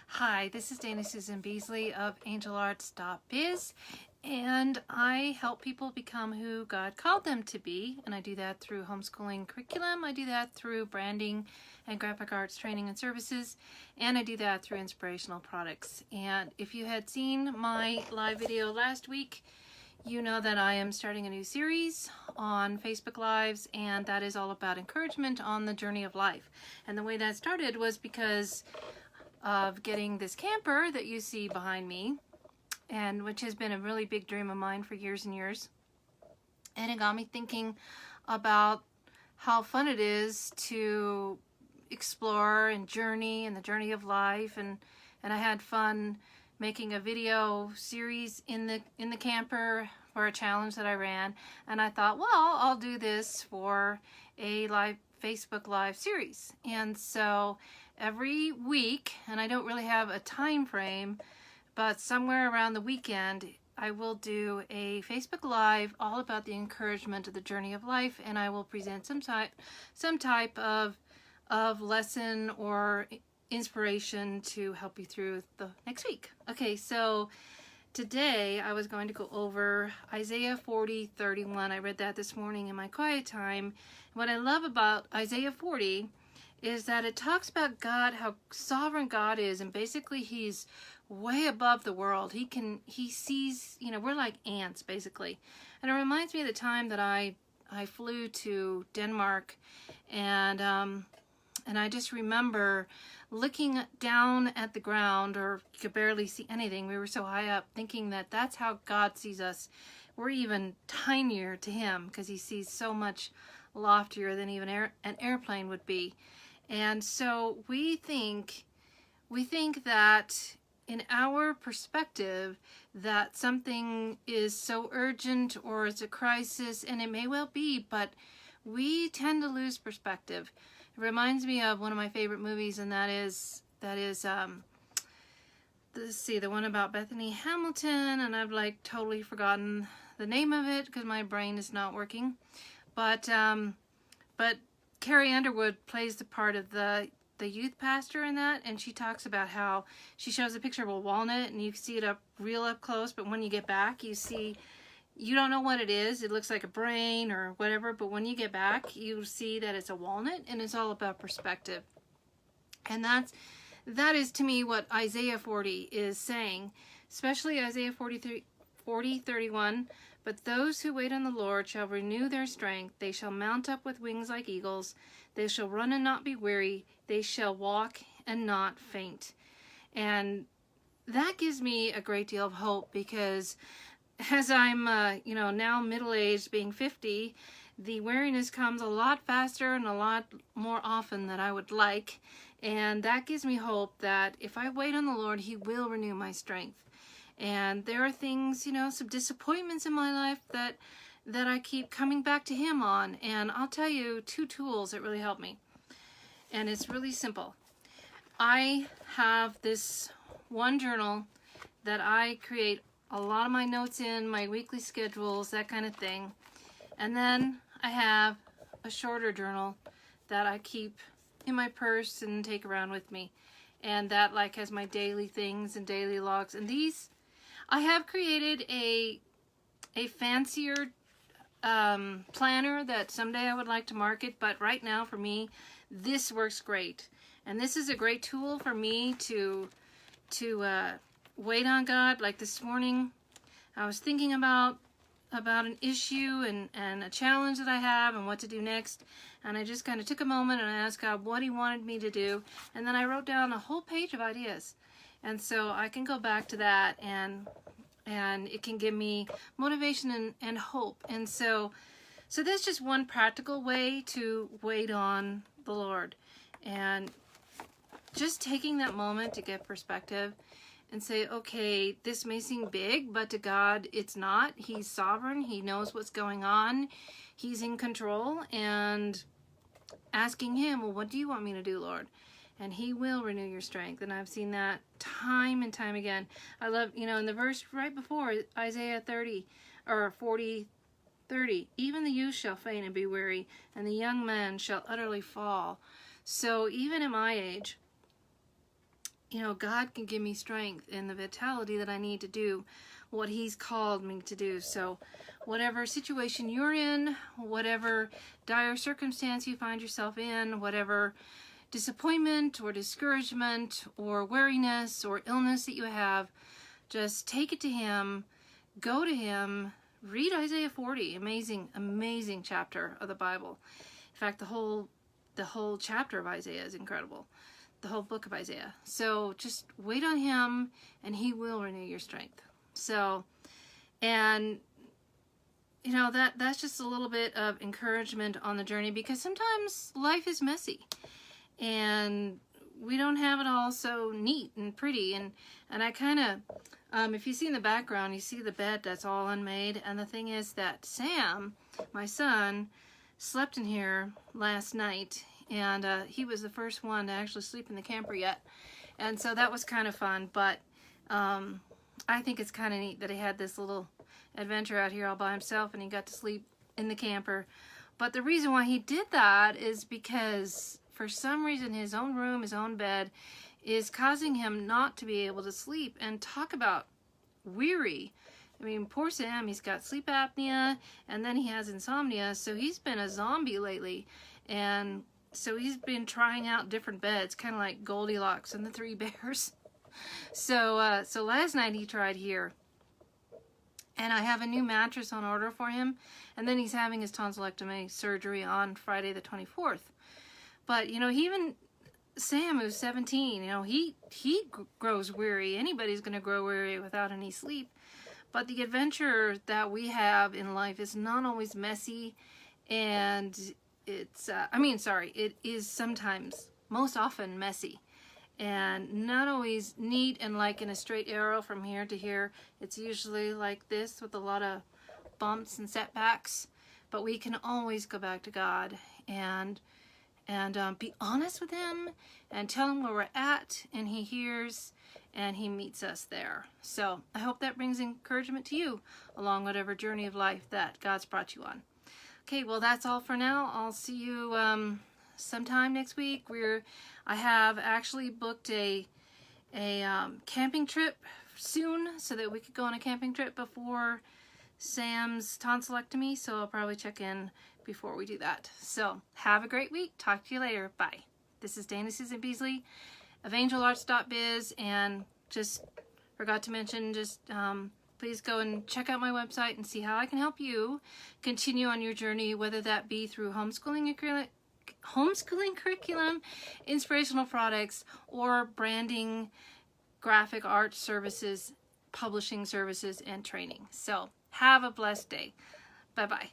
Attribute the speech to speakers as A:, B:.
A: Hi, this is Dana Susan Beasley of angelarts.biz, and I help people become who God called them to be, and I do that through homeschooling curriculum, I do that through branding and graphic arts training and services, and I do that through inspirational products. And if you had seen my live video last week, you know that I am starting a new series on Facebook Lives, and that is all about encouragement on the journey of life. And the way that started was because of getting this camper that you see behind me, and which has been a really big dream of mine for years and years. And it got me thinking about how fun it is to explore and journey in the journey of life, and I had fun making a video series in the camper for a challenge that I ran, and I thought, well, I'll do this for a live Facebook Live series. And so every week, and I don't really have a time frame, but somewhere around the weekend I will do a Facebook Live all about the encouragement of the journey of life, and I will present some type of lesson or inspiration to help you through the next week. Okay, so today I was going to go over Isaiah 40:31. I read that this morning in my quiet time. What I love about Isaiah 40 is that it talks about God, how sovereign God is, and basically he's way above the world. He sees, we're like ants basically. And it reminds me of the time that I flew to Denmark, and I just remember looking down at the ground, or you could barely see anything. We were so high up, thinking that that's how God sees us. We're even tinier to him because he sees so much loftier than even an airplane would be. And so we think that in our perspective that something is so urgent or it's a crisis, and it may well be, but we tend to lose perspective. It reminds me of one of my favorite movies, and that is let's see, the one about Bethany Hamilton, and I've like totally forgotten the name of it because my brain is not working. But Carrie Underwood plays the part of the youth pastor in that, and she talks about how she shows a picture of a walnut, and you can see it real up close, but when you get back, you don't know what it is. It looks like a brain or whatever, but when you get back, you see that it's a walnut, and it's all about perspective. And that is to me what Isaiah 40 is saying, especially Isaiah 40:31. But those who wait on the Lord shall renew their strength. They shall mount up with wings like eagles. They shall run and not be weary. They shall walk and not faint. And that gives me a great deal of hope, because as I'm, now middle-aged, being 50, the weariness comes a lot faster and a lot more often than I would like. And that gives me hope that if I wait on the Lord, he will renew my strength. And there are things, some disappointments in my life that I keep coming back to him on. And I'll tell you 2 tools that really help me. And it's really simple. I have this one journal that I create a lot of my notes in, my weekly schedules, that kind of thing. And then I have a shorter journal that I keep in my purse and take around with me. And that like has my daily things and daily logs. And these, I have created a fancier planner that someday I would like to market, but right now for me, this works great. And this is a great tool for me to wait on God. Like this morning, I was thinking about an issue and a challenge that I have and what to do next. And I just kind of took a moment and I asked God what he wanted me to do. And then I wrote down a whole page of ideas. And so I can go back to that, and it can give me motivation and hope. And so that's just one practical way to wait on the Lord. And just taking that moment to get perspective and say, okay, this may seem big, but to God, it's not. He's sovereign. He knows what's going on. He's in control. And asking him, well, what do you want me to do, Lord? And he will renew your strength. And I've seen that time and time again. I love, in the verse right before, Isaiah 40:30, even the youth shall faint and be weary, and the young men shall utterly fall. So even at my age, you know, God can give me strength and the vitality that I need to do what He's called me to do. So whatever situation you're in, whatever dire circumstance you find yourself in, whatever disappointment or discouragement or weariness or illness that you have, just take it to Him, go to Him, read Isaiah 40, amazing chapter of the Bible. In fact, the whole chapter of Isaiah is incredible, the whole book of Isaiah. So just wait on Him and He will renew your strength. So, and you know, that's just a little bit of encouragement on the journey, because sometimes life is messy and we don't have it all so neat and pretty. And I kind of, if you see in the background, you see the bed that's all unmade. And the thing is that Sam, my son, slept in here last night, and he was the first one to actually sleep in the camper yet. And so that was kind of fun. But I think it's kind of neat that he had this little adventure out here all by himself and he got to sleep in the camper. But the reason why he did that is because for some reason his own room, his own bed is causing him not to be able to sleep. And talk about weary. I mean, poor Sam, he's got sleep apnea and then he has insomnia, so he's been a zombie lately. And so he's been trying out different beds, kind of like Goldilocks and the Three Bears. So so last night he tried here, and I have a new mattress on order for him, and then he's having his tonsillectomy surgery on Friday the 24th. But you know, even Sam, who's 17, you know, he grows weary. Anybody's going to grow weary without any sleep. But the adventure that we have in life is not always messy, and it's it is sometimes, most often, messy. And not always neat and like in a straight arrow from here to here. It's usually like this with a lot of bumps and setbacks. But we can always go back to God and be honest with Him and tell Him where we're at, and He hears and He meets us there. So I hope that brings encouragement to you along whatever journey of life that God's brought you on. Okay, well, that's all for now. I'll see you sometime next week. I have actually booked a camping trip soon so that we could go on a camping trip before Sam's tonsillectomy, so I'll probably check in before we do that. So have a great week. Talk to you later. Bye. This is Dana Susan Beasley of angelarts.biz, and just forgot to mention, just please go and check out my website and see how I can help you continue on your journey, whether that be through homeschooling curriculum, inspirational products, or branding, graphic art services, publishing services, and training. So have a blessed day. Bye-bye.